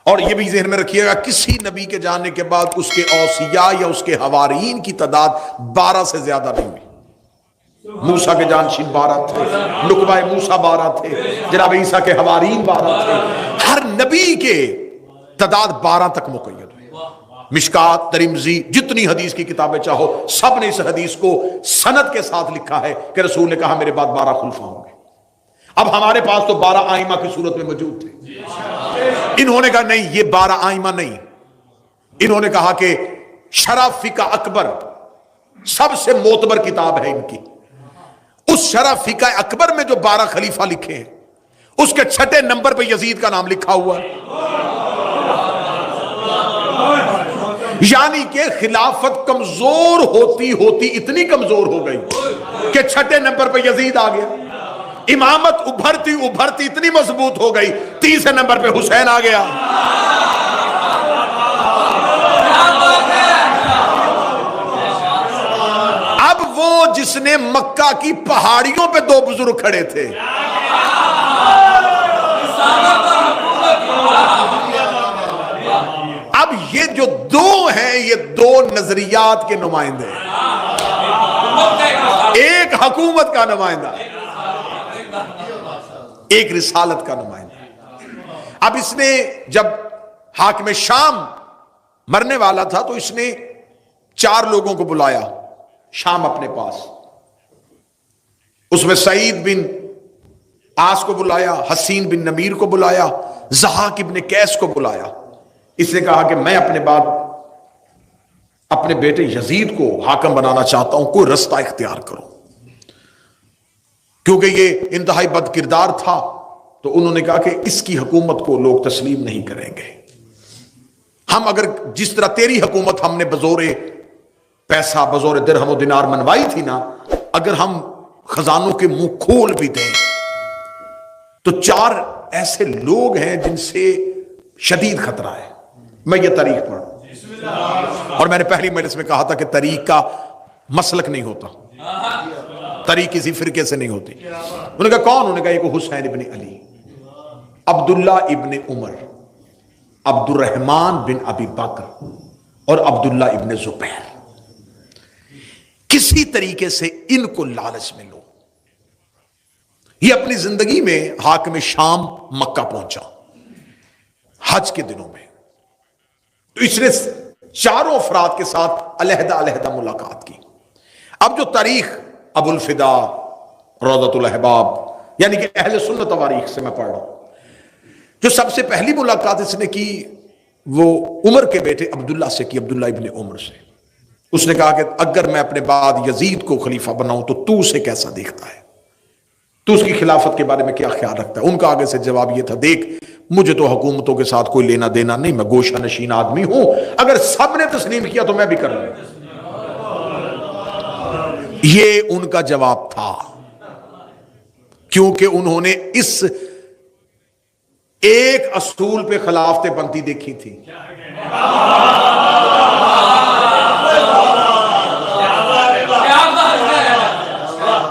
اور یہ بھی ذہن میں رکھیے گا کسی نبی کے جانے کے بعد اس کے اوصیاء یا اس کے حواریین کی تعداد 12 سے زیادہ نہیں ہوئی۔ موسیٰ کے جانشین 12 تھے، نقبہ موسیٰ 12 تھے، جناب عیسیٰ کے حواریین 12 تھے، ہر نبی کے تعداد 12 تک مقید ہوئی۔ مشکات، ترمذی، جتنی حدیث کی کتابیں چاہو، سب نے اس حدیث کو سند کے ساتھ لکھا ہے کہ رسول نے کہا میرے بعد 12 خلفاء ہوں گے۔ اب ہمارے پاس تو 12 آئمہ کی صورت میں موجود تھے، انہوں نے کہا نہیں، یہ 12 آئمہ نہیں، انہوں نے کہا کہ شرح فقہ اکبر سب سے معتبر کتاب ہے ان کی، اس شرح فقہ اکبر میں جو 12 خلیفہ لکھے ہیں اس کے 6 نمبر پہ یزید کا نام لکھا ہوا ہے، یعنی کہ خلافت کمزور ہوتی ہوتی اتنی کمزور ہو گئی کہ 6 نمبر پہ یزید آ گیا، امامت ابھرتی ابھرتی اتنی مضبوط ہو گئی 30 نمبر پہ حسین آ گیا۔ اب وہ جس نے مکہ کی پہاڑیوں پہ 2 بزرگ کھڑے تھے، اب یہ جو 2 ہیں یہ 2 نظریات کے نمائندے ہیں، ایک حکومت کا نمائندہ، ایک رسالت کا نمائندہ۔ اب اس نے جب حاکم شام مرنے والا تھا تو اس نے 4 لوگوں کو بلایا شام اپنے پاس، اس میں سعید بن عاص کو بلایا، حسین بن نمیر کو بلایا، ضحاک ابن قیس کو بلایا۔ اس نے کہا کہ میں اپنے بعد اپنے بیٹے یزید کو حاکم بنانا چاہتا ہوں، کوئی رستہ اختیار کرو، کیونکہ یہ انتہائی بد کردار تھا۔ تو انہوں نے کہا کہ اس کی حکومت کو لوگ تسلیم نہیں کریں گے، ہم اگر جس طرح تیری حکومت ہم نے بزور پیسہ بزور درہم و دینار منوائی تھی نا، اگر ہم خزانوں کے منہ کھول بھی دیں تو 4 ایسے لوگ ہیں جن سے شدید خطرہ ہے۔ میں یہ تاریخ پڑھوں، اور میں نے پہلی مجلس میں کہا تھا کہ تاریخ کا مسلک نہیں ہوتا، تاریخ کسی فرقے سے نہیں ہوتی۔ انہوں نے کہا کون؟ انہوں نے کہا ایک حسین ابن علی، عبداللہ ابن عمر، عبد الرحمن بن ابی بکر اور عبداللہ ابن زبیر، کسی طریقے سے ان کو لالچ میں لو۔ یہ اپنی زندگی میں حاکم شام مکہ پہنچا حج کے دنوں میں، تو اس نے 4 افراد کے ساتھ علیحدہ علیحدہ ملاقات کی۔ اب جو تاریخ ابو الفدا، روضۃ الاحباب، یعنی کہ اہل سنت تواریخ سے میں پڑھ رہا ہوں، جو سب سے پہلی ملاقات اس نے کی وہ عمر کے بیٹے عبداللہ سے کی، عبداللہ ابن عمر سے۔ اس نے کہا کہ اگر میں اپنے بعد یزید کو خلیفہ بناؤں تو اسے کیسا دیکھتا ہے، تو اس کی خلافت کے بارے میں کیا خیال رکھتا ہے؟ ان کا آگے سے جواب یہ تھا، دیکھ مجھے تو حکومتوں کے ساتھ کوئی لینا دینا نہیں، میں گوشہ نشین آدمی ہوں، اگر سب نے تسلیم کیا تو میں بھی کر لوں۔ یہ ان کا جواب تھا، کیونکہ انہوں نے اس ایک اصول پہ خلافتیں بنتی دیکھی تھی،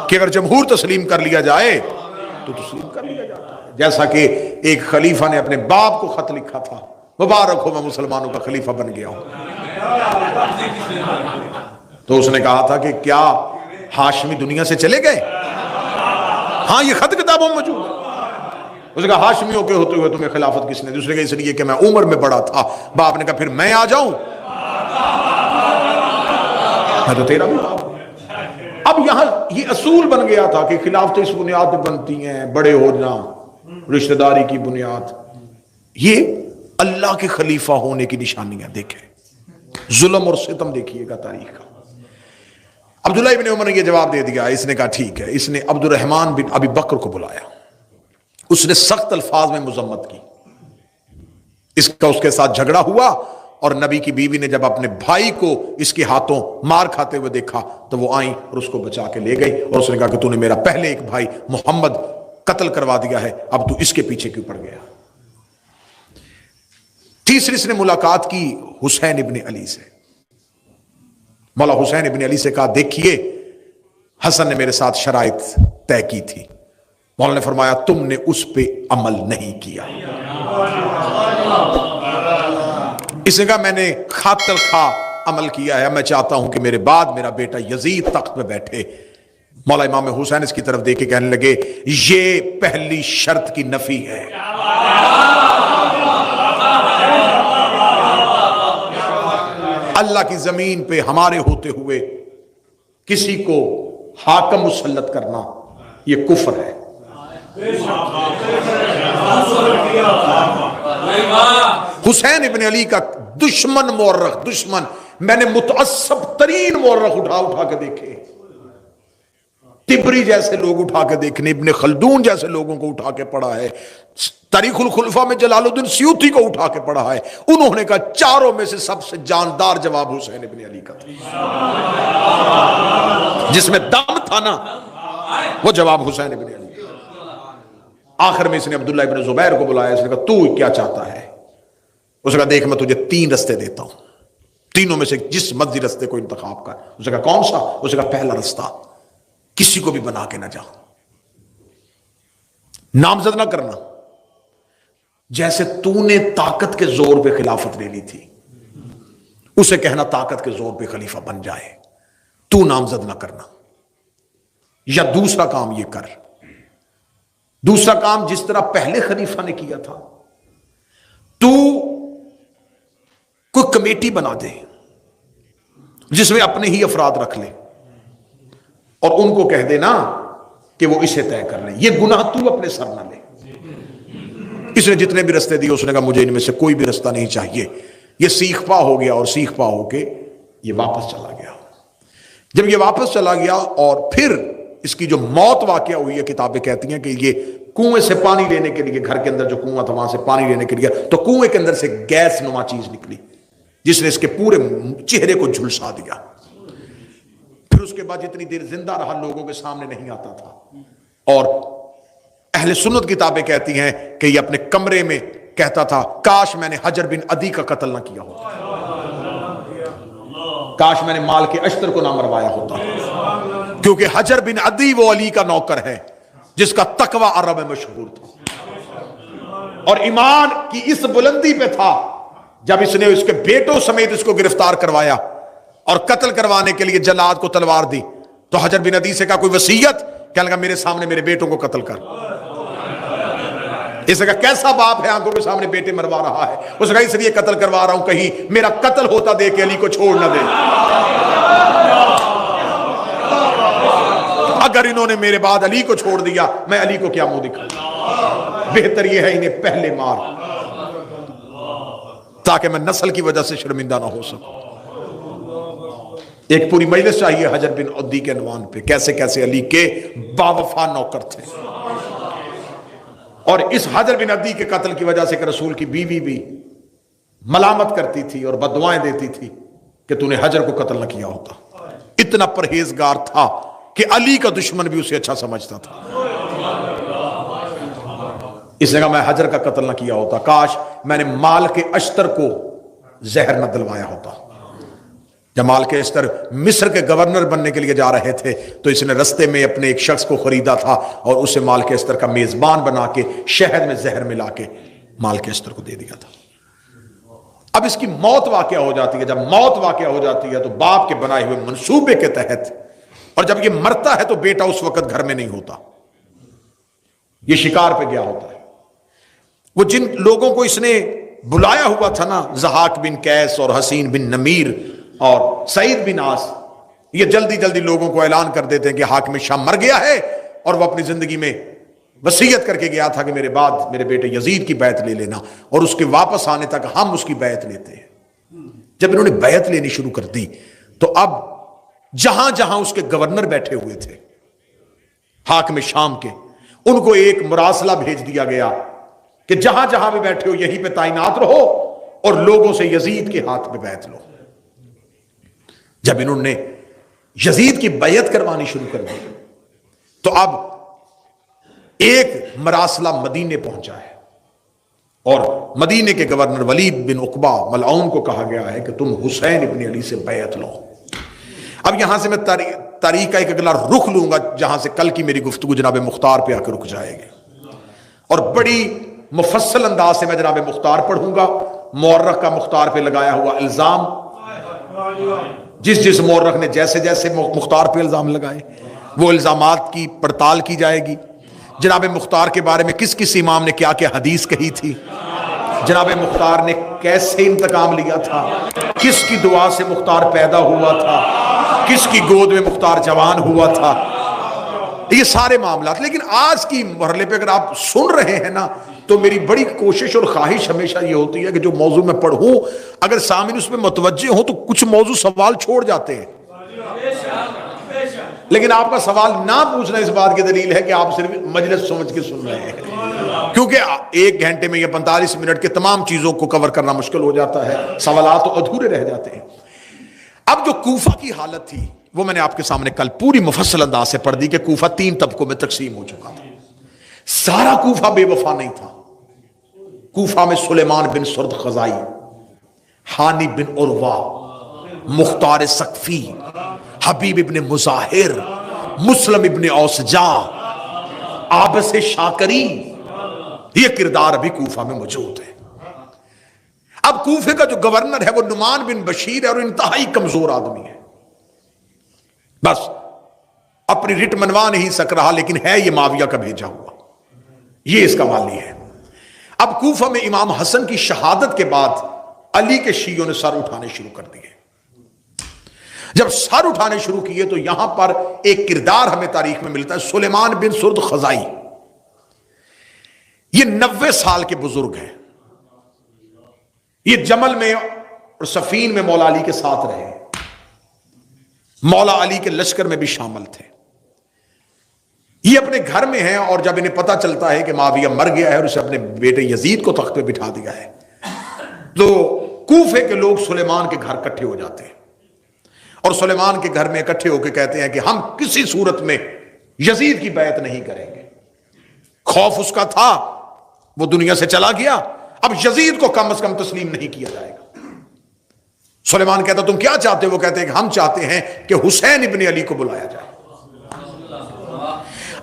کہ اگر جمہور تسلیم کر لیا جائے تو تسلیم کر لیا جاتا ہے۔ جیسا کہ ایک خلیفہ نے اپنے باپ کو خط لکھا تھا، مبارک ہو میں مسلمانوں کا خلیفہ بن گیا ہوں، تو اس نے کہا تھا کہ کیا ہاشمی دنیا سے چلے گئے؟ ہاں یہ خط کتابوں میں موجود ہے۔ اس نے کہا ہاشمیوں کے ہوتے ہوئے تمہیں خلافت کس نے دی؟ اس نے کہا اس لیے کہ میں عمر میں بڑا تھا۔ باپ نے کہا پھر میں آ جاؤں، میں تو تیرا بھی باپ ہوں۔ اب یہاں یہ اصول بن گیا تھا کہ خلافتیں اس بنیاد پہ بنتی ہیں، بڑے ہونا، رشتہ داری کی بنیاد۔ یہ اللہ کے خلیفہ ہونے کی نشانیاں دیکھیں، ظلم اور ستم دیکھیے گا تاریخ کا۔ عبداللہ ابن عمر نے یہ جواب دے دیا، اس نے کہا ٹھیک ہے۔ اس نے عبد الرحمن بن ابی بکر کو بلایا، اس نے سخت الفاظ میں مذمت کی، اس کا اس کے ساتھ جھگڑا ہوا، اور نبی کی بیوی نے جب اپنے بھائی کو اس کے ہاتھوں مار کھاتے ہوئے دیکھا تو وہ آئیں اور اس کو بچا کے لے گئی، اور اس نے کہا کہ تو نے میرا پہلے ایک بھائی محمد قتل کروا دیا ہے، اب تو اس کے پیچھے کیوں پڑ گیا؟ تیسری اس نے ملاقات کی حسین ابن علی سے، مولا حسین ابن علی سے کہا دیکھیے حسن نے میرے ساتھ شرائط طے کی تھی، مولا نے فرمایا تم نے اس پہ عمل نہیں کیا۔ اس نے کہا میں نے خاطر خواہ عمل کیا ہے، میں چاہتا ہوں کہ میرے بعد میرا بیٹا یزید تخت پہ بیٹھے۔ مولا امام حسین اس کی طرف دیکھ کے کہنے لگے یہ پہلی شرط کی نفی ہے۔ اللہ کی زمین پہ ہمارے ہوتے ہوئے کسی کو حاکم مسلط کرنا یہ کفر ہے۔ حسین ابن علی کا دشمن مورخ، دشمن، میں نے متعصب ترین مورخ اٹھا کے دیکھے، تبری جیسے لوگ اٹھا کے دیکھنے، ابن خلدون جیسے لوگوں کو اٹھا کے پڑھا ہے، تاریخ الخلفاء میں جلال الدین سیوطی کو اٹھا کے پڑھا ہے، انہوں نے کہا چاروں میں سے سب سے جاندار جواب حسین ابن علی کا تھا، جس میں دم تھا نا وہ جواب حسین ابن علی۔ آخر میں اس نے عبداللہ ابن زبیر کو بلایا، اس نے کہا تو کیا چاہتا ہے؟ اس نے کہا دیکھ میں تجھے 3 رستے دیتا ہوں، تینوں میں سے جس مرضی رستے کو انتخاب کر۔ اس نے کہا کون سا؟ اس نے کہا پہلا رستہ، کسی کو بھی بنا کے نہ جا، نامزد نہ کرنا، جیسے تو نے طاقت کے زور پہ خلافت لے لی تھی اسے کہنا طاقت کے زور پہ خلیفہ بن جائے، تو نامزد نہ کرنا۔ یا دوسرا کام یہ کر، دوسرا کام جس طرح پہلے خلیفہ نے کیا تھا، تو کوئی کمیٹی بنا دے جس میں اپنے ہی افراد رکھ لے اور ان کو کہہ دے نا کہ وہ اسے طے کر لیں، یہ گناہ تو اپنے سر نہ لے۔ اس نے جتنے بھی رستے دیے اس نے کہا مجھے ان میں سے کوئی بھی رستہ نہیں چاہیے۔ یہ سیخ پا ہو گیا اور سیخ پا ہو کے یہ واپس چلا گیا۔ جب یہ واپس چلا گیا اور پھر اس کی جو موت واقعہ ہوئی ہے، کتابیں کہتی ہیں کہ یہ کنویں سے پانی لینے کے لیے، گھر کے اندر جو کنواں تھا وہاں سے پانی لینے کے لیے، تو کنویں کے اندر سے گیس نما چیز نکلی جس نے اس کے پورے چہرے کو جھلسا دیا۔ پھر اس کے بعد جتنی دیر زندہ رہا لوگوں کے سامنے نہیں آتا تھا، اور اہل سنت کتابیں کہتی ہیں کہ یہ اپنے کمرے میں کہتا تھا کاش میں نے حجر بن عدی کا قتل نہ کیا ہوتا، کاش میں نے مال کے اشتر کو نہ مروایا ہوتا، کیونکہ حجر بن عدی وہ علی کا نوکر ہے جس کا تقوی عرب میں مشہور تھا اور ایمان کی اس بلندی پہ تھا۔ جب اس نے اس کے بیٹوں سمیت اس کو گرفتار کروایا اور قتل کروانے کے لیے جلاد کو تلوار دی تو حجر بن عدی سے کہا کوئی وصیت؟ کہنے لگا میرے سامنے میرے بیٹوں کو قتل کر۔ اس نے کہا کیسا باپ ہے آنکھوں کے سامنے بیٹے مروا رہا ہے؟ اس نے کہا اس لیے قتل کروا رہا ہوں کہیں میرا قتل ہوتا دیکھ کے علی کو چھوڑ نہ دے، اگر انہوں نے میرے بعد علی کو چھوڑ دیا میں علی کو کیا منہ دکھاؤں، بہتر یہ ہے انہیں پہلے مار تاکہ میں نسل کی وجہ سے شرمندہ نہ ہو سکوں۔ ایک پوری مجلس چاہیے حجر بن عدی کے عنوان پہ، کیسے کیسے علی کے باوفا نوکر تھے، اور اس حجر بن عدی کے قتل کی وجہ سے کہ رسول کی بیوی بھی ملامت کرتی تھی اور بددعائیں دیتی تھی کہ تو نے حجر کو قتل نہ کیا ہوتا۔ اتنا پرہیزگار تھا کہ علی کا دشمن بھی اسے اچھا سمجھتا تھا۔ اس نے کہا میں حجر کا قتل نہ کیا ہوتا، کاش میں نے مال کے اشتر کو زہر نہ دلوایا ہوتا۔ جب مال کے اشتر مصر کے گورنر بننے کے لیے جا رہے تھے تو اس نے رستے میں اپنے ایک شخص کو خریدا تھا اور اسے مال کے اشتر کا میزبان بنا کے شہد میں زہر ملا کے مال کے اشتر کو دے دیا تھا۔ اب اس کی موت واقع ہو جاتی ہے، جب موت واقع ہو جاتی ہے تو باپ کے بنائے ہوئے منصوبے کے تحت، اور جب یہ مرتا ہے تو بیٹا اس وقت گھر میں نہیں ہوتا، یہ شکار پہ گیا ہوتا ہے۔ وہ جن لوگوں کو اس نے بلایا ہوا تھا نا، ضحاک بن قیس اور حسین بن نمیر اور سعید بن عاص، یہ جلدی جلدی لوگوں کو اعلان کر دیتے ہیں کہ حاکم شام مر گیا ہے، اور وہ اپنی زندگی میں وصیت کر کے گیا تھا کہ میرے بعد میرے بیٹے یزید کی بیعت لے لینا، اور اس کے واپس آنے تک ہم اس کی بیعت لیتے ہیں۔ جب انہوں نے بیعت لینی شروع کر دی تو اب جہاں جہاں اس کے گورنر بیٹھے ہوئے تھے حاکم شام کے، ان کو ایک مراسلہ بھیج دیا گیا کہ جہاں جہاں بھی بیٹھے ہو یہیں پہ تعینات رہو اور لوگوں سے یزید کے ہاتھ پہ بیعت لو۔ جب انہوں نے یزید کی بیعت کروانی شروع کر دی تو اب ایک مراسلہ مدینے پہنچا ہے اور مدینے کے گورنر ولید بن عقبہ ملعون کو کہا گیا ہے کہ تم حسین ابن علی سے بیعت لو۔ اب یہاں سے میں تاریخ کا ایک اگلا رخ لوں گا جہاں سے کل کی میری گفتگو جناب مختار پہ آ کے رک جائے گی، اور بڑی مفصل انداز سے میں جناب مختار پڑھوں گا مورخ کا مختار پہ لگایا ہوا الزام، جس مورخ نے جیسے جیسے مختار پہ الزام لگائے وہ الزامات کی پڑتال کی جائے گی. جناب مختار کے بارے میں کس کس امام نے کیا کیا حدیث کہی تھی، جناب مختار نے کیسے انتقام لیا تھا، کس کی دعا سے مختار پیدا ہوا تھا، کس کی گود میں مختار جوان ہوا تھا، یہ سارے معاملات. لیکن آج کی مرحلے پہ اگر آپ سن رہے ہیں نا تو میری بڑی کوشش اور خواہش ہمیشہ یہ ہوتی ہے کہ جو موضوع میں پڑھوں اگر سامعین اس میں متوجہ ہوں تو کچھ موضوع سوال چھوڑ جاتے ہیں، لیکن آپ کا سوال نہ پوچھنا اس بات کی دلیل ہے کہ آپ صرف مجلس سمجھ کے سن رہے ہیں، کیونکہ 1 گھنٹے میں یا 45 منٹ کے تمام چیزوں کو کور کرنا مشکل ہو جاتا ہے، سوالات تو ادھورے رہ جاتے ہیں. اب جو کوفہ کی حالت تھی وہ میں نے آپ کے سامنے کل پوری مفصل انداز سے پڑھ دی کہ کوفہ 3 طبقوں میں تقسیم ہو چکا تھا. سارا کوفہ بے وفا نہیں تھا. کوفہ میں سلیمان بن سرد خزائی، ہانی بن عروہ، مختار سقفی، حبیب ابن مظاہر، مسلم ابن اوسجا، عابس شاکری، یہ کردار ابھی کوفہ میں موجود ہے. اب کوفے کا جو گورنر ہے وہ نعمان بن بشیر ہے اور انتہائی کمزور آدمی ہے، بس اپنی رٹ منوا نہیں سک رہا، لیکن ہے یہ معاویہ کا بھیجا ہوا، یہ اس کا والی ہے. اب کوفہ میں امام حسن کی شہادت کے بعد علی کے شیعوں نے سر اٹھانے شروع کر دیے. جب سر اٹھانے شروع کیے تو یہاں پر ایک کردار ہمیں تاریخ میں ملتا ہے، سلیمان بن سرد خزائی. یہ 90 سال کے بزرگ ہیں، یہ جمل میں اور صفین میں مولا علی کے ساتھ رہے، مولا علی کے لشکر میں بھی شامل تھے. یہ اپنے گھر میں ہیں اور جب انہیں پتہ چلتا ہے کہ معاویہ مر گیا ہے اور اسے اپنے بیٹے یزید کو تخت پہ بٹھا دیا ہے تو کوفے کے لوگ سلیمان کے گھر اکٹھے ہو جاتے ہیں اور سلیمان کے گھر میں اکٹھے ہو کے کہتے ہیں کہ ہم کسی صورت میں یزید کی بیعت نہیں کریں گے. خوف اس کا تھا، وہ دنیا سے چلا گیا، اب یزید کو کم از کم تسلیم نہیں کیا جائے گا. سلیمان کہتا تم کیا چاہتے ہو؟ وہ کہتے ہیں کہ ہم چاہتے ہیں کہ حسین ابن علی کو بلایا جائے.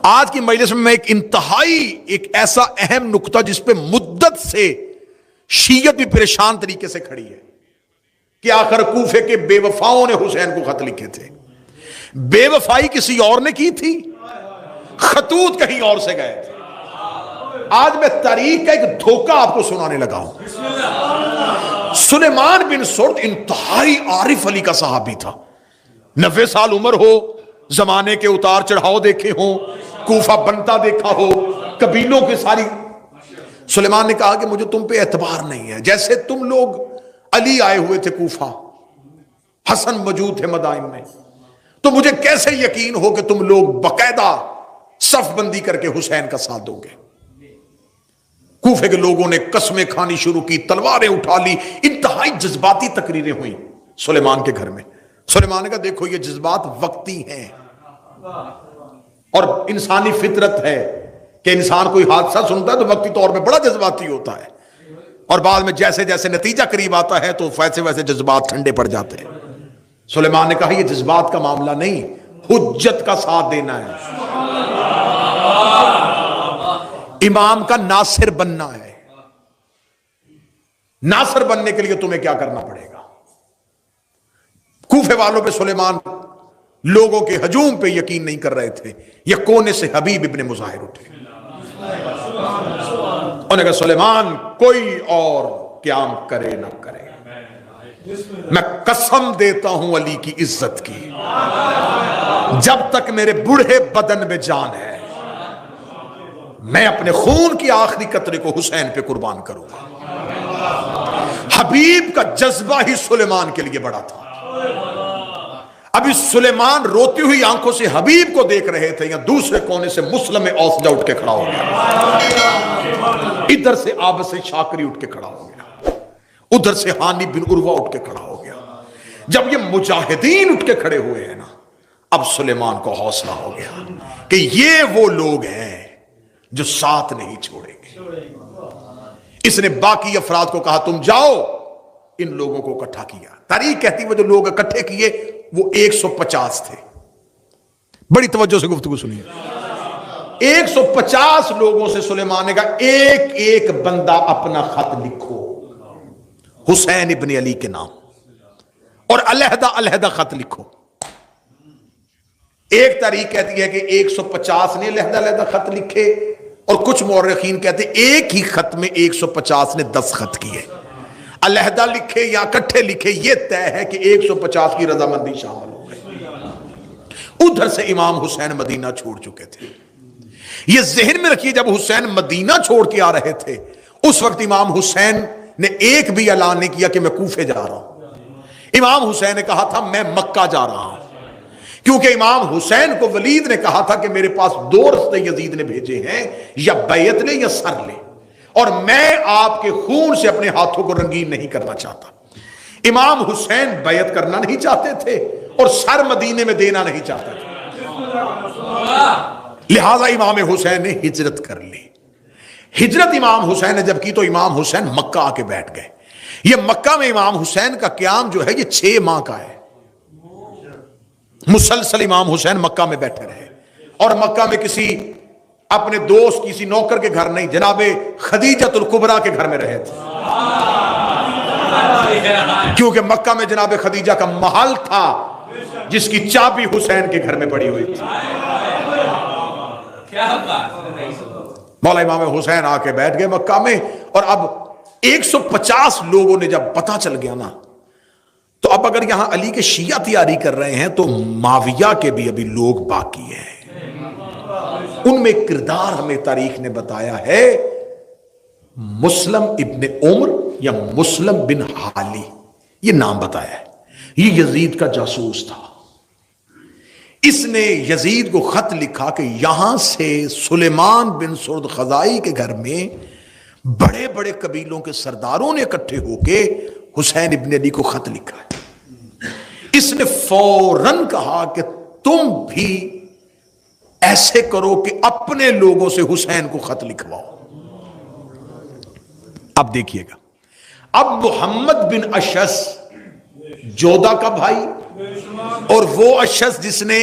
آج کی مجلس میں ایک انتہائی ایک ایسا اہم نقطہ جس پہ مدت سے شیعت بھی پریشان طریقے سے کھڑی ہے کہ آخر کوفے کے بے وفاؤں نے حسین کو خط لکھے تھے. بے وفائی کسی اور نے کی تھی، خطوط کہیں اور سے گئے تھے. آج میں تاریخ کا ایک دھوکہ آپ کو سنانے لگا ہوں. سلیمان بن سرد انتہائی عارف علی کا صحابی تھا، 90 سال عمر ہو، زمانے کے اتار چڑھاؤ دیکھے ہوں، کوفہ بنتا دیکھا ہو، قبیلوں کے ساری. سلیمان نے کہا کہ مجھے تم پہ اعتبار نہیں ہے. جیسے تم لوگ علی آئے ہوئے تھے کوفہ، حسن موجود تھے مدائن میں، تو مجھے کیسے یقین ہو کہ تم لوگ باقاعدہ صف بندی کر کے حسین کا ساتھ دو گے. کوفے کے لوگوں نے قسمیں کھانی شروع کی، تلواریں اٹھا لی، انتہائی جذباتی تقریریں ہوئیں سلیمان کے گھر میں. سلیمان نے کہا دیکھو یہ جذبات وقتی ہیں اور انسانی فطرت ہے کہ انسان کوئی حادثہ سنتا ہے تو وقتی طور پہ بڑا جذباتی ہوتا ہے اور بعد میں جیسے جیسے نتیجہ قریب آتا ہے تو ویسے ویسے جذبات ٹھنڈے پڑ جاتے ہیں. سلیمان نے کہا یہ جذبات کا معاملہ نہیں، حجت کا ساتھ دینا ہے، امام کا ناصر بننا ہے. ناصر بننے کے لیے تمہیں کیا کرنا پڑے گا. کوفے والوں پہ سلیمان لوگوں کے ہجوم پہ یقین نہیں کر رہے تھے. یہ کونے سے حبیب ابن مظاہر اٹھے، انہوں نے کہا سلیمان کوئی اور قیام کرے نہ کرے، میں قسم دیتا ہوں علی کی عزت کی، جب تک میرے بوڑھے بدن میں جان ہے میں اپنے خون کی آخری قطرے کو حسین پہ قربان کروں گا. حبیب کا جذبہ ہی سلیمان کے لیے بڑا تھا. ابھی سلیمان روتی ہوئی آنکھوں سے حبیب کو دیکھ رہے تھے، یا دوسرے کونے سے مسلم اوسجا اٹھ کے کھڑا ہو گیا، ادھر سے عابس شاکری اٹھ کے کھڑا ہو گیا، ادھر سے ہانی بن عروہ اٹھ کے کھڑا ہو گیا. جب یہ مجاہدین اٹھ کے کھڑے ہوئے ہیں نا، اب سلیمان کو حوصلہ ہو گیا کہ یہ وہ لوگ ہیں جو ساتھ نہیں چھوڑیں گے. اس نے باقی افراد کو کہا تم جاؤ. ان لوگوں کو اکٹھا کیا. تاریخ کہتی وہ جو لوگ اکٹھے کیے وہ 150 تھے. بڑی توجہ سے گفتگو سنیے. 150 لوگوں سے سلیمان نے کہا ایک ایک بندہ اپنا خط لکھو. حسین ابن علی کے نام، اور علیحدہ علیحدہ خط لکھو۔ ایک تاریخ کہتی ہے کہ 150 نے علیحدہ علیحدہ خط لکھے، اور کچھ مورخین کہتے ہیں ایک ہی خط میں 150 نے 10 خط کیے۔ علیحدہ لکھے یا اکٹھے لکھے یہ طے ہے کہ 150 کی رضامندی شامل ہو گئی۔ ادھر سے امام حسین مدینہ چھوڑ چکے تھے۔ یہ ذہن میں رکھیے، جب حسین مدینہ چھوڑ کے آ رہے تھے اس وقت امام حسین نے ایک بھی اعلان نہیں کیا کہ میں کوفے جا رہا ہوں۔ امام حسین نے کہا تھا میں مکہ جا رہا ہوں، کیونکہ امام حسین کو ولید نے کہا تھا کہ میرے پاس 2 رستے یزید نے بھیجے ہیں، یا بیعت لے یا سر لے، اور میں آپ کے خون سے اپنے ہاتھوں کو رنگین نہیں کرنا چاہتا۔ امام حسین بیعت کرنا نہیں چاہتے تھے اور سر مدینے میں دینا نہیں چاہتے تھے، لہذا امام حسین نے ہجرت کر لی۔ ہجرت امام حسین نے جب کی تو امام حسین مکہ آ کے بیٹھ گئے۔ یہ مکہ میں امام حسین کا قیام جو ہے یہ 6 ماہ کا ہے، مسلسل امام حسین مکہ میں بیٹھے رہے، اور مکہ میں کسی اپنے دوست کسی نوکر کے گھر نہیں، جناب خدیجۃ الکبریٰ کے گھر میں رہے تھے، کیونکہ مکہ میں جناب خدیجہ کا محل تھا جس کی چابی حسین کے گھر میں پڑی ہوئی تھی۔ مولا امام حسین آ کے بیٹھ گئے مکہ میں، اور اب 150 لوگوں نے جب پتہ چل گیا نا، تو اب اگر یہاں علی کے شیعہ تیاری کر رہے ہیں تو معاویہ کے بھی ابھی لوگ باقی ہیں۔ ان میں کردار ہمیں تاریخ نے بتایا ہے مسلم ابن عمر یا مسلم بن حالی، یہ نام بتایا ہے۔ یہ یزید کا جاسوس تھا، اس نے یزید کو خط لکھا کہ یہاں سے سلیمان بن سرد خزائی کے گھر میں بڑے بڑے قبیلوں کے سرداروں نے اکٹھے ہو کے حسین ابن علی کو خط لکھا ہے۔ اس نے فوراً کہا کہ تم بھی ایسے کرو کہ اپنے لوگوں سے حسین کو خط لکھواؤ۔ اب دیکھیے گا، اب محمد بن اشعث جودہ کا بھائی، اور وہ اشعث جس نے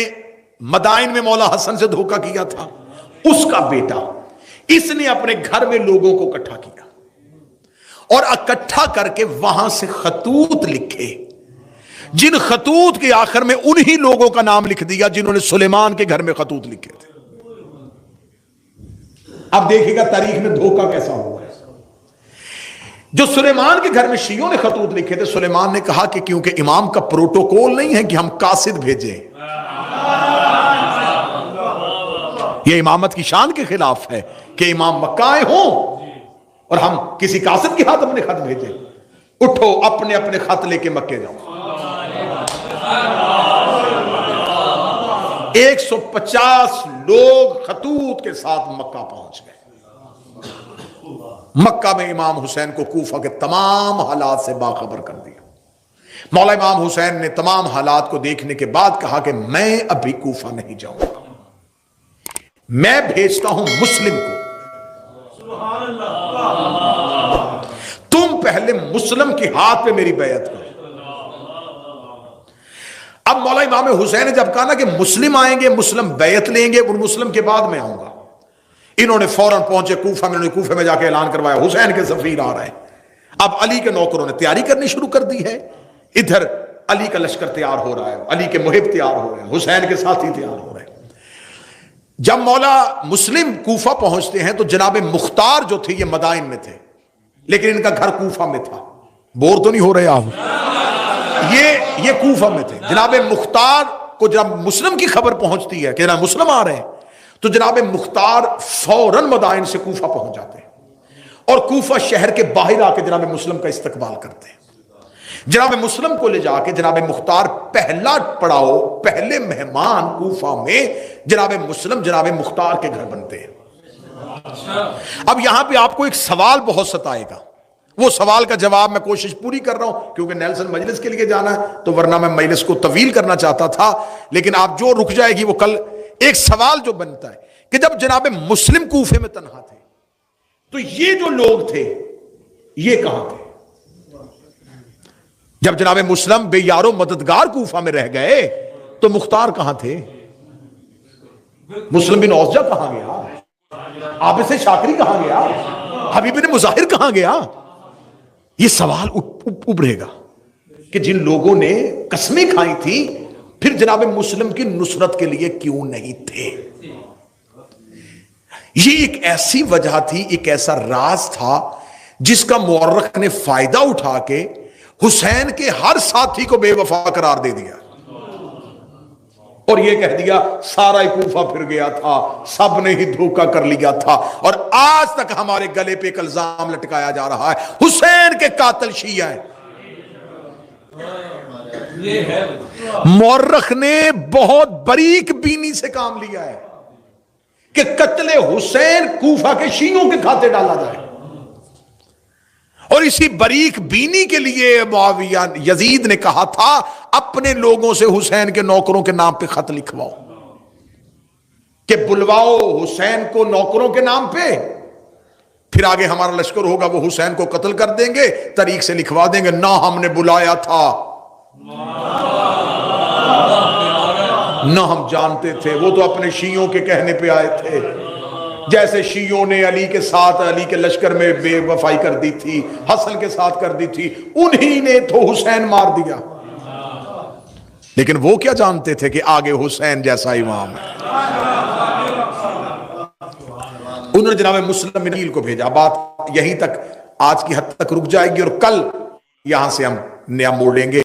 مدائن میں مولا حسن سے دھوکہ کیا تھا، اس کا بیٹا، اس نے اپنے گھر میں لوگوں کو اکٹھا کیا، اور اکٹھا کر کے وہاں سے خطوط لکھے، جن خطوط کے آخر میں انہی لوگوں کا نام لکھ دیا جنہوں نے سلیمان کے گھر میں خطوط لکھے تھے۔ اب دیکھیے گا تاریخ میں دھوکہ کیسا ہوا ہے۔ جو سلیمان کے گھر میں شیعوں نے خطوط لکھے تھے، سلیمان نے کہا کہ کیونکہ امام کا پروٹوکول نہیں ہے کہ ہم قاصد بھیجیں، یہ امامت کی شان کے خلاف ہے کہ امام مکہ آئے ہوں اور ہم کسی قاصد کے ہاتھ اپنے خط بھیجیں۔ اٹھو اپنے اپنے خط لے کے مکے جاؤ۔ 150 لوگ خطوط کے ساتھ مکہ پہنچ گئے۔ مکہ میں امام حسین کو کوفہ کے تمام حالات سے باخبر کر دیا۔ مولا امام حسین نے تمام حالات کو دیکھنے کے بعد کہا کہ میں ابھی کوفہ نہیں جاؤں گا، میں بھیجتا ہوں مسلم کو، تم پہلے مسلم کے ہاتھ پہ میری بیعت کرو۔ اب مولا امام حسین نے جب کہا نا کہ مسلم آئیں گے، مسلم بیعت لیں گے، ان مسلم کے بعد میں آؤں گا، انہوں نے فوراً پہنچے کوفہ میں، انہوں نے کوفہ میں جا کے اعلان کروایا حسین کے سفیر آ رہے ہیں۔ اب علی کے نوکروں نے تیاری کرنی شروع کر دی ہے، ادھر علی کا لشکر تیار ہو رہا ہے، علی کے محب تیار ہو رہے ہیں، حسین کے ساتھی تیار ہو رہے ہیں۔ جب مولا مسلم کوفہ پہنچتے ہیں تو جناب مختار جو تھے یہ مدائن میں تھے، لیکن ان کا گھر کوفہ میں تھا۔ بور تو نہیں ہو رہے آپ؟ یہ کوفہ میں تھے۔ جناب مختار کو جب مسلم کی خبر پہنچتی ہے کہ جناب مسلم آ رہے ہیں، تو جناب مختار فوراً مدائن سے کوفہ پہنچ جاتے ہیں، اور کوفہ شہر کے باہر آ کے جناب مسلم کا استقبال کرتے ہیں۔ جناب مسلم کو لے جا کے جناب مختار پہلا پڑاؤ، پہلے مہمان کوفہ میں جناب مسلم جناب مختار کے گھر بنتے ہیں۔ اب یہاں پہ آپ کو ایک سوال بہت ستائے گا، وہ سوال کا جواب میں کوشش پوری کر رہا ہوں کیونکہ نیلسن مجلس کے لیے جانا ہے، تو ورنہ میں مجلس کو طویل کرنا چاہتا تھا، لیکن آپ جو رک جائے گی وہ کل۔ ایک سوال جو بنتا ہے کہ جب جناب مسلم کوفے میں تنہا تھے تو یہ جو لوگ تھے یہ کہاں تھے؟ جب جناب مسلم بے یارو مددگار کوفہ میں رہ گئے تو مختار کہاں تھے؟ مسلم بن اوسجہ کہاں گیا؟ عابس شاکری کہاں گیا؟ حبیب بن مظاہر کہاں گیا؟ یہ سوال ابھرے گا کہ جن لوگوں نے قسمیں کھائی تھی پھر جناب مسلم کی نصرت کے لیے کیوں نہیں تھے؟ یہ ایک ایسی وجہ تھی، ایک ایسا راز تھا جس کا مورخ نے فائدہ اٹھا کے حسین کے ہر ساتھی کو بے وفا قرار دے دیا اور یہ کہہ دیا سارا کوفہ پھر گیا تھا، سب نے ہی دھوکہ کر لیا تھا، اور آج تک ہمارے گلے پہ ایک الزام لٹکایا جا رہا ہے حسین کے قاتل شیعہ ہیں۔ مورخ نے بہت باریک بینی سے کام لیا ہے کہ قتل حسین کوفہ کے شیعوں کے کھاتے ڈالا جائے، اور اسی باریک بینی کے لیے معاویہ یزید نے کہا تھا اپنے لوگوں سے حسین کے نوکروں کے نام پہ خط لکھواؤ، کہ بلواؤ حسین کو نوکروں کے نام پہ، پھر آگے ہمارا لشکر ہوگا وہ حسین کو قتل کر دیں گے، طریق سے لکھوا دیں گے نہ ہم نے بلایا تھا نہ ہم جانتے تھے، وہ تو اپنے شیعوں کے کہنے پہ آئے تھے، جیسے شیعوں نے علی کے ساتھ علی کے لشکر میں بے وفائی کر دی تھی، حسن کے ساتھ کر دی تھی، انہی نے تو حسین مار دیا، لیکن وہ کیا جانتے تھے کہ آگے حسین جیسا امام ہے۔ انہوں نے جناب مسلم بن عقیل کو بھیجا، بات یہیں تک آج کی حد تک رک جائے گی، اور کل یہاں سے ہم نیا موڑ لیں گے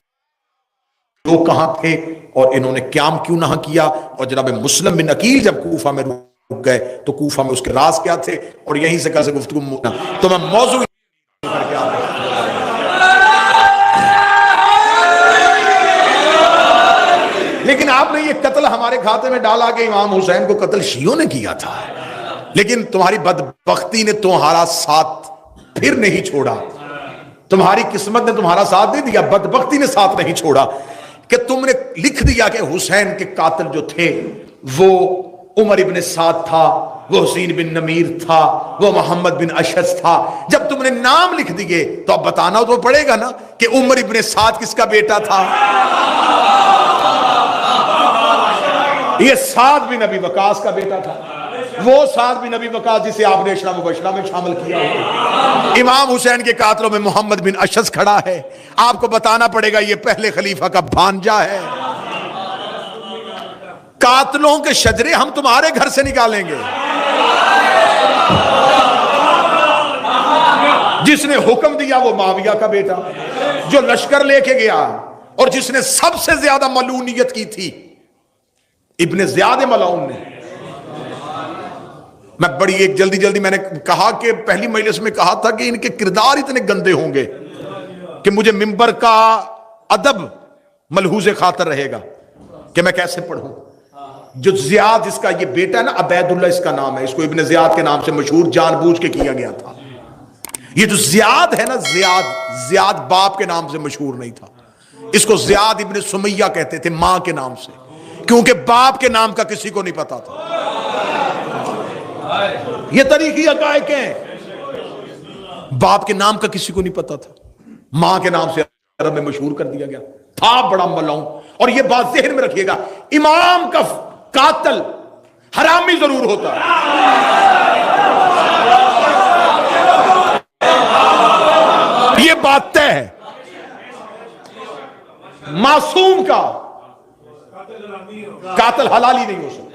وہ کہاں تھے اور انہوں نے قیام کیوں نہ کیا، اور جناب مسلم بن عقیل جب کوفہ میں رک گئے تو کوفہ میں اس کے راز کیا تھے، اور یہیں سے کل سے گفتگو تو میں موضوع کر کے آتا ہوں۔ لیکن آپ نے یہ قتل ہمارے کھاتے میں ڈالا کہ امام حسین کو قتل شیعوں نے کیا تھا، لیکن تمہاری بدبختی نے تمہارا ساتھ پھر نہیں چھوڑا، تمہاری قسمت نے تمہارا ساتھ نہیں دیا، بدبختی نے ساتھ نہیں چھوڑا کہ تم نے لکھ دیا کہ حسین کے قاتل جو تھے وہ عمر ابن سعد تھا، وہ حسین بن نمیر تھا، وہ محمد بن اشعث تھا۔ جب تم نے نام لکھ دیے تو اب بتانا تو پڑے گا نا کہ عمر ابن سعد کس کا بیٹا تھا؟ یہ سعد بن ابی وقاص کا بیٹا تھا، وہ سعد بن ابی وقاص جسے آپ نے اشرا مبشرہ میں شامل کیا ہے۔ امام حسین کے قاتلوں میں محمد بن اشعث کھڑا ہے، آپ کو بتانا پڑے گا یہ پہلے خلیفہ کا بھانجا ہے۔ قاتلوں کے شجرے ہم تمہارے گھر سے نکالیں گے۔ جس نے حکم دیا وہ معاویہ کا بیٹا، جو لشکر لے کے گیا، اور جس نے سب سے زیادہ ملعونیت کی تھی ابن زیاد ملعون نے۔ میں بڑی ایک جلدی میں نے کہا کہ پہلی مجلس میں کہا تھا کہ ان کے کردار اتنے گندے ہوں گے کہ مجھے منبر کا ادب ملحوظ خاطر رہے گا کہ میں کیسے پڑھوں۔ جو زیاد جس کا یہ بیٹا ہے نا، عبید اللہ اس کا نام ہے، اس کو ابن زیاد کے نام سے مشہور جان بوجھ کے کیا گیا تھا۔ یہ جو زیاد ہے نا، زیاد باپ کے نام سے مشہور نہیں تھا، اس کو زیاد ابن سمیہ کہتے تھے ماں کے نام سے، کیونکہ باپ کے نام کا کسی کو نہیں پتا تھا۔ یہ تاریخی حقائق ہیں، باپ کے نام کا کسی کو نہیں پتا تھا، ماں کے نام سے عرب میں مشہور کر دیا گیا تھا، بڑا ملعون۔ اور یہ بات ذہن میں رکھیے گا، امام کا قاتل حرامی ضرور ہوتا ہے، یہ بات طے ہے۔ معصوم کا قاتل حلالی نہیں ہو سکتا۔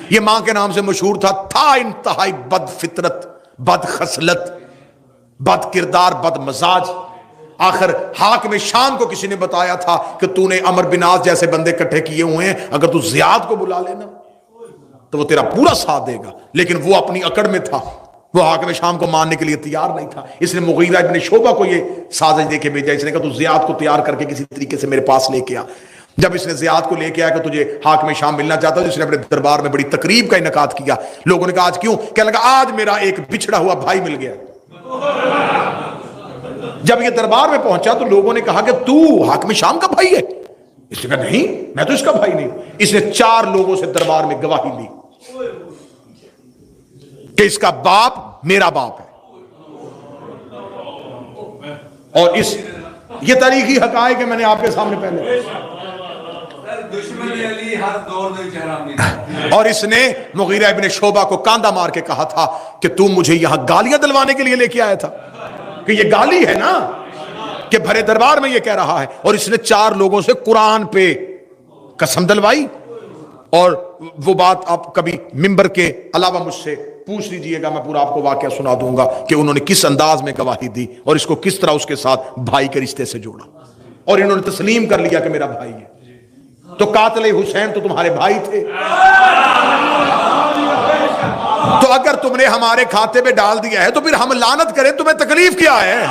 یہ ماں کے نام سے مشہور تھا انتہائی بد فطرت، بد خصلت، بد کردار، بد مزاج۔ آخر حاکم شام کو کسی نے بتایا تھا کہ تو نے عمر بن عاص جیسے بندے کٹھے کیے ہوئے ہیں، اگر تو زیاد کو بلا لینا تو وہ تیرا پورا ساتھ دے گا، لیکن وہ اپنی اکڑ میں تھا، وہ حاکم شام کو ماننے کے لیے تیار نہیں تھا۔ اس نے مغیرہ ابن شعبہ کو یہ سازش دے کے بھیجا، اس نے کہا تو زیاد کو تیار کر کے کسی طریقے سے میرے پاس لے کے آ۔ جب اس نے زیاد کو لے کے آیا کہ تجھے حاکم شام ملنا چاہتا ہے، اس نے اپنے دربار میں بڑی تقریب کا انعقاد کیا۔ لوگوں نے کہا آج کیوں؟ کہنے لگا آج میرا ایک بچھڑا ہوا بھائی مل گیا۔ جب یہ دربار میں پہنچا تو لوگوں نے کہا کہ تو حاکم شام کا بھائی ہے؟ اس نے کہا نہیں، میں تو اس کا بھائی نہیں۔ اس نے 4 لوگوں سے دربار میں گواہی لی کہ اس کا باپ میرا باپ ہے، اور یہ تاریخی حقائق ہے، میں نے آپ کے سامنے پہلے۔ اور اس نے مغیرہ ابن شعبہ کو کاندھا مار کے کہا تھا کہ تم مجھے یہاں گالیاں دلوانے کے لیے لے کے آیا تھا۔ کہ یہ گالی ہے نا کہ بھرے دربار میں یہ کہہ رہا ہے، اور اس نے 4 لوگوں سے قرآن پہ قسم دلوائی. اور وہ بات آپ کبھی ممبر کے علاوہ مجھ سے پوچھ لیجئے گا، میں پورا آپ کو واقعہ سنا دوں گا کہ انہوں نے کس انداز میں گواہی دی اور اس کو کس طرح اس کے ساتھ بھائی کے رشتے سے جوڑا، اور انہوں نے تسلیم کر لیا کہ میرا بھائی ہے. تو قاتل حسین تو تمہارے بھائی تھے، تو اگر تم نے ہمارے کھاتے میں ڈال دیا ہے تو پھر ہم لعنت کریں، تمہیں تکلیف کیا ہے؟